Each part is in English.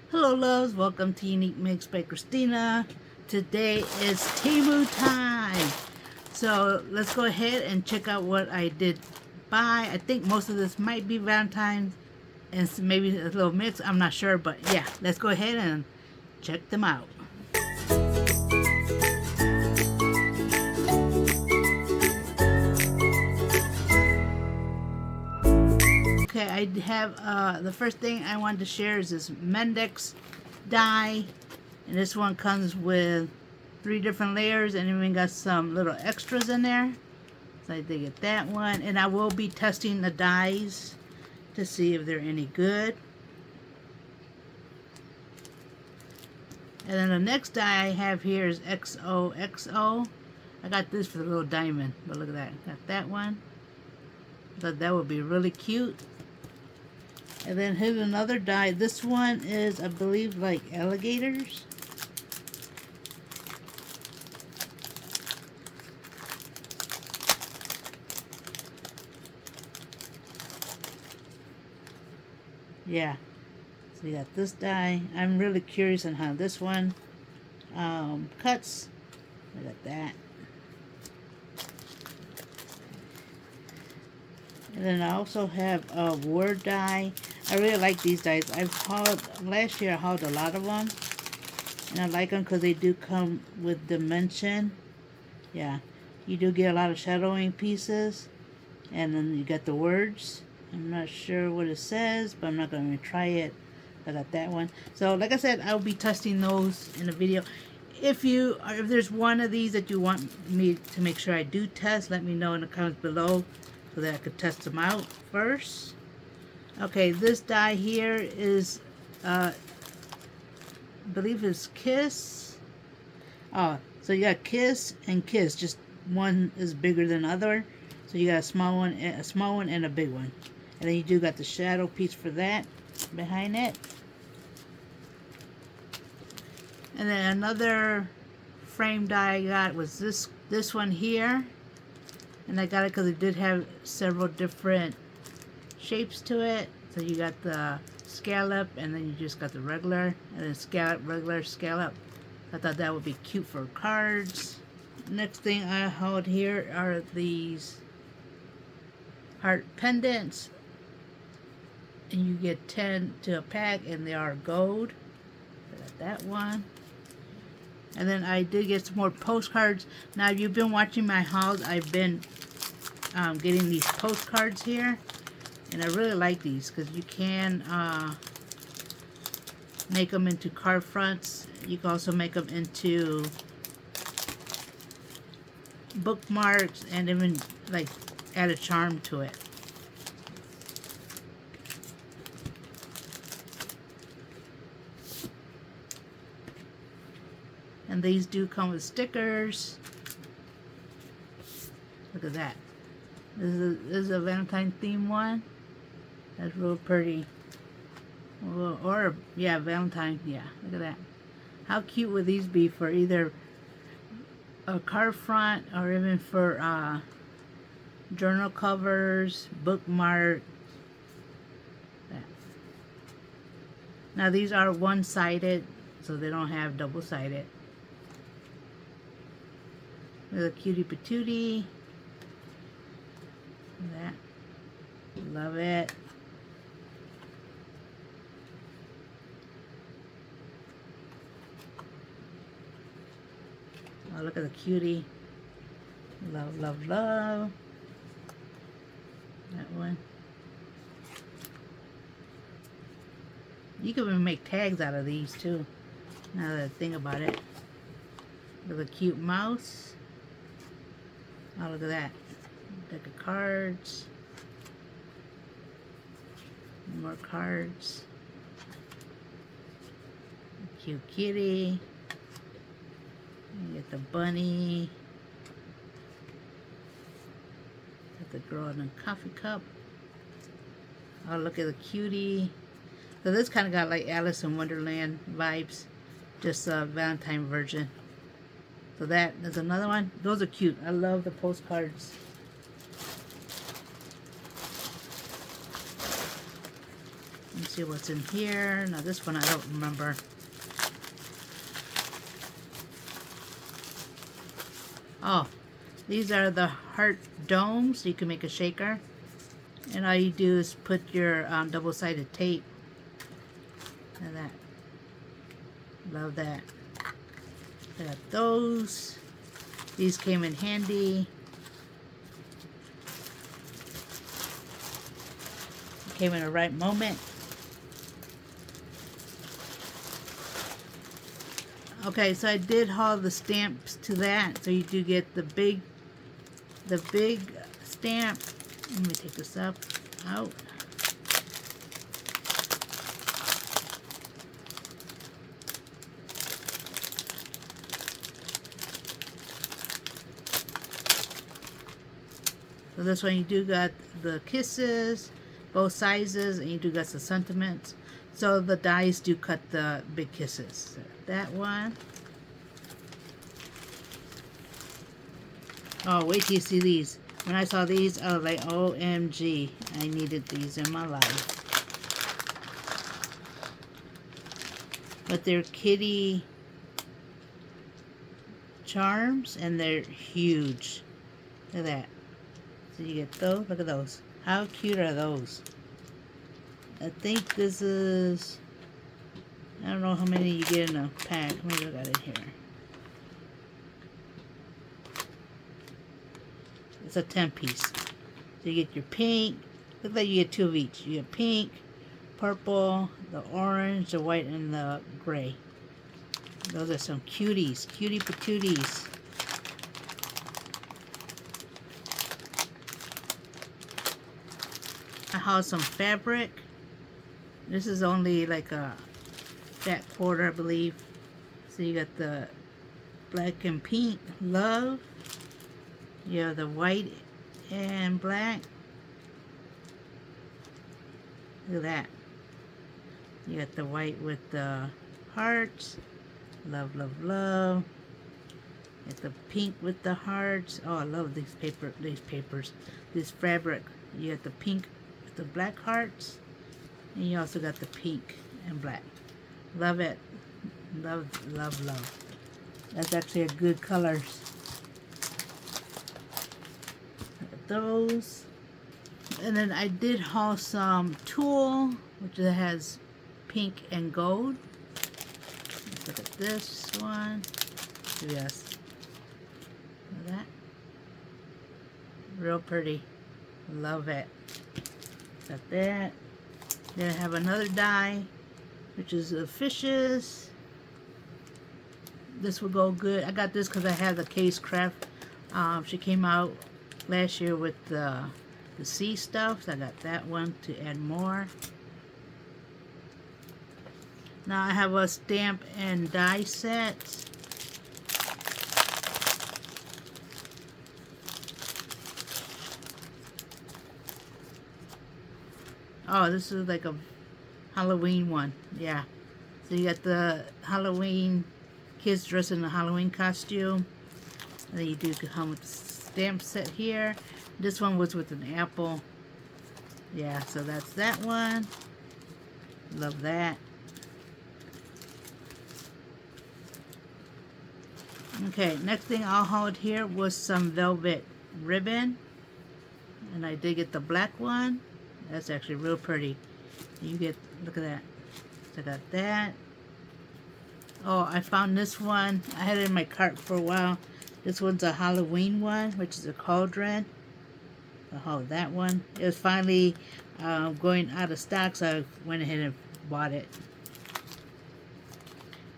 Hello loves, welcome to Unique Mix by Christina. Today is Temu time. So let's go ahead and check out what I did buy. I think most of this might be Valentine's and maybe a little mix. I'm not sure, but yeah, let's go ahead and check them out. Okay, I have the first thing I wanted to share is this Mendex die, and this one comes with 3 different layers and even got some little extras in there. So I did get that one, and I will be testing the dies to see if they're any good. And then the next die I have here is XOXO. I got this for the little diamond, but look at that. Got that one. Thought that would be really cute. And then here's another die. This one is, I believe, like alligators. Yeah. So you got this die. I'm really curious on how this one cuts. Look at that. And then I also have a word die. I really like these dies. Last year I hauled a lot of them. And I like them because they do come with dimension. Yeah, you do get a lot of shadowing pieces. And then you got the words. I'm not sure what it says, but I'm not going to try it. I got that one. So like I said, I'll be testing those in a video. If there's one of these that you want me to make sure I do test, let me know in the comments below, so that I could test them out first. Okay, this die here is, I believe it's Kiss. Oh, so you got Kiss and Kiss. Just one is bigger than the other. So you got a small one and a big one. And then you do got the shadow piece for that behind it. And then another frame die I got was this one here. And I got it because it did have several different shapes to it. So you got the scallop, and then you just got the regular, and then scallop, regular, scallop. I thought that would be cute for cards. Next thing I hold here are these heart pendants. And you get 10 to a pack, and they are gold. I got that one. And then I did get some more postcards. Now, if you've been watching my hauls, I've been getting these postcards here. And I really like these because you can make them into card fronts. You can also make them into bookmarks and even like add a charm to it. And these do come with stickers. Look at that. This is a Valentine theme one. That's real pretty. Or yeah, Valentine. Yeah, look at that. How cute would these be for either a card front or even for journal covers, bookmark. Now these are one-sided, so they don't have double-sided. There's a cutie patootie. That. Love it. Oh, look at the cutie. Love, love, love. That one. You can even make tags out of these too. Now that I think about it. Look at the cute mouse. Oh, look at that. Deck of cards. More cards. Cute kitty. You get the bunny. Got the girl in a coffee cup. Oh, look at the cutie. So this kind of got like Alice in Wonderland vibes. Just a Valentine version. So there's another one. Those are cute. I love the postcards. see what's in here. Now this one I don't remember. Oh, these are the heart domes. You can make a shaker. And all you do is put your double-sided tape. Look at that. Love that. I got those. These came in handy. Came in the right moment. Okay, so I did haul the stamps to that, so you do get the big stamp. Let me take this out. So this one you do got the kisses, both sizes, and you do got the sentiments. So the dies do cut the big kisses. So that one. Oh, wait till you see these. When I saw these, I was like, OMG, I needed these in my life. But they're kitty charms, and they're huge. Look at that. So you get those. Look at those. How cute are those? I think this is, I don't know how many you get in a pack. Let me look at it here. It's a 10-piece. So you get your pink. Looks like you get 2 of each. You get pink, purple, the orange, the white, and the gray. Those are some cuties. Cutie patooties. I have some fabric. This is only like a fat quarter, I believe. So you got the black and pink love. You have the white and black. Look at that. You got the white with the hearts. Love, love, love. You got the pink with the hearts. Oh, I love these papers. This fabric. You got the pink with the black hearts. And you also got the pink and black. Love it. Love, love, love. That's actually a good colors. Those. And then I did haul some tulle, which has pink and gold. Let's look at this one. Yes. Look at that. Real pretty. Love it. Got that. Then I have another die, which is the fishes. This will go good. I got this because I have the case craft. She came out last year with the sea stuff, so I got that one to add more. Now I have a stamp and die set. Oh, this is like a Halloween one. Yeah. So you got the Halloween kids dressed in a Halloween costume. And then you do come with the stamp set here. This one was with an apple. Yeah, so that's that one. Love that. Okay, next thing I'll hold here was some velvet ribbon. And I did get the black one. That's actually real pretty. You get, look at that. So I got that. Oh, I found this one. I had it in my cart for a while. This one's a Halloween one, which is a cauldron. I hauled that one. It was finally going out of stock, so I went ahead and bought it.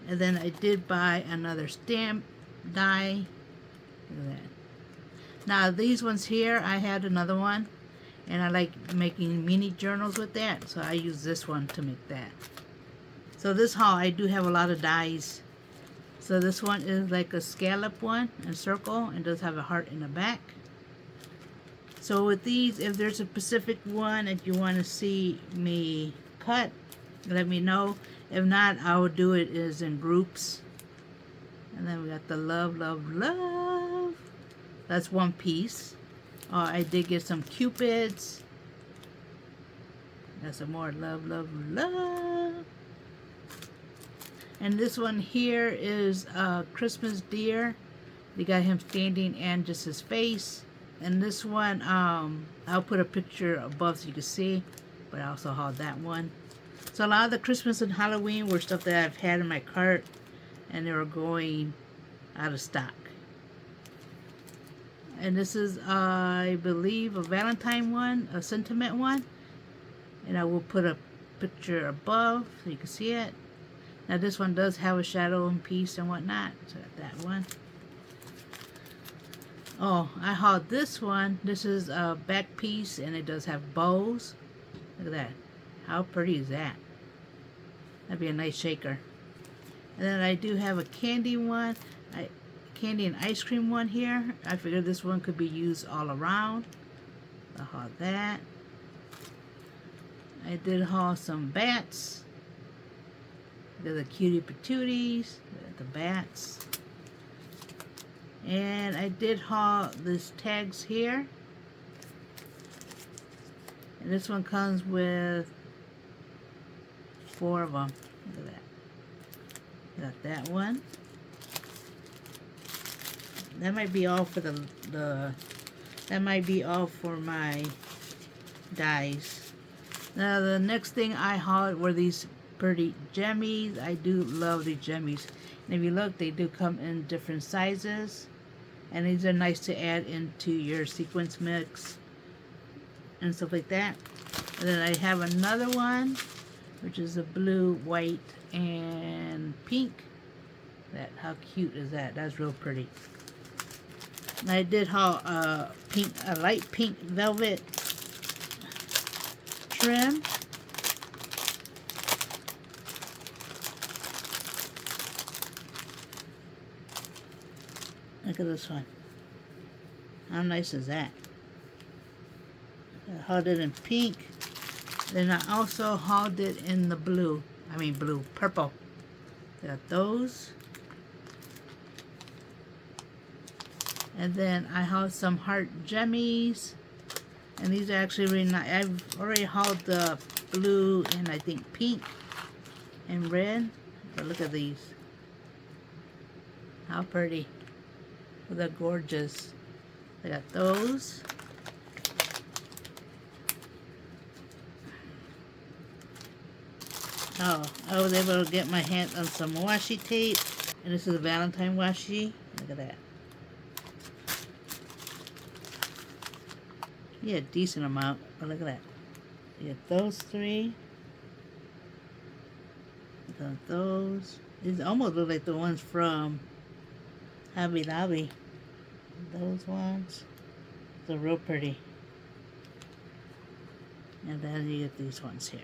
And then I did buy another stamp die. Look at that. Now these ones here, I had another one. And I like making mini journals with that, so I use this one to make that. So this haul, I do have a lot of dies. So this one is like a scallop one, a circle, and does have a heart in the back. So with these, if there's a specific one that you want to see me cut, let me know. If not, I will do it is in groups. And then we got the love, love, love. That's one piece. I did get some cupids. Got some more love, love, love. And this one here is a Christmas deer. They got him standing and just his face. And this one, I'll put a picture above so you can see. But I also hauled that one. So a lot of the Christmas and Halloween were stuff that I've had in my cart. And they were going out of stock. And this is, I believe, a Valentine one, a sentiment one. And I will put a picture above so you can see it. Now this one does have a shadow and piece and whatnot. So that one. Oh, I hauled this one. This is a back piece and it does have bows. Look at that. How pretty is that? That'd be a nice shaker. And then I do have a candy one. Candy and ice cream one here. I figured this one could be used all around. I hauled that. I did haul some bats. They're the cutie patooties. The bats. And I did haul these tags here. And this one comes with 4 of them. Look at that. Got that one. That might be all for that might be all for my dies. Now the next thing I hauled were these pretty jemmies. I do love these jemmies. And if you look, they do come in different sizes. And these are nice to add into your sequence mix and stuff like that. And then I have another one, which is a blue, white, and pink. How cute is that? That's real pretty. And I did haul a light pink velvet trim. Look at this one. How nice is that? I hauled it in pink. Then I also hauled it in the blue. Purple. Got those. And then I hauled some heart jemmies. And these are actually really nice. I've already hauled the blue and I think pink and red. But look at these. How pretty. They're gorgeous. I got those. Oh, I was able to get my hands on some washi tape. And this is a Valentine washi. Look at that. Yeah, a decent amount. But look at that. You get those 3. Got those. These almost look like the ones from Hobby Lobby. Those ones. They're real pretty. And then you get these ones here.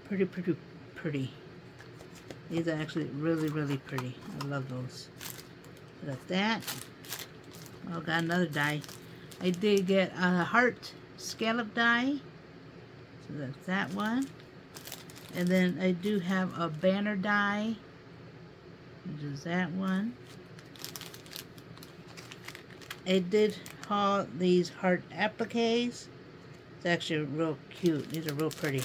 Pretty, pretty, pretty. These are actually really, really pretty. I love those. Got that. Oh, got another die. I did get a heart scallop die. So that's that one. And then I do have a banner die. Which is that one. I did haul these heart appliques. It's actually real cute. These are real pretty.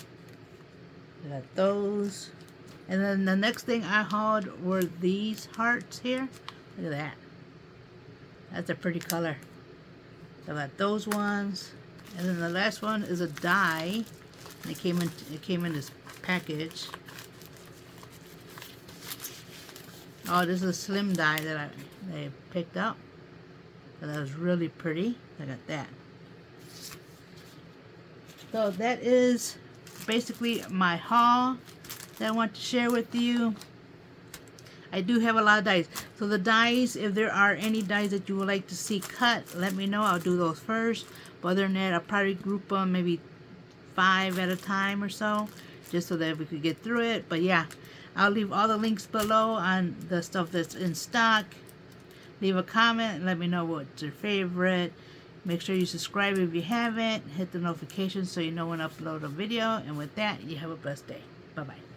I got those. And then the next thing I hauled were these hearts here. Look at that. That's a pretty color. So I got those ones. And then the last one is a die. And it came in this package. Oh, this is a slim die that I picked up. So that was really pretty. I got that. So that is basically my haul that I want to share with you. I do have a lot of dies. So the dies, if there are any dies that you would like to see cut, let me know. I'll do those first. But other than that, I'll probably group them maybe 5 at a time or so, just so that we could get through it. But yeah, I'll leave all the links below on the stuff that's in stock. Leave a comment and let me know what's your favorite. Make sure you subscribe if you haven't. Hit the notifications so you know when I upload a video. And with that, you have a blessed day. Bye-bye.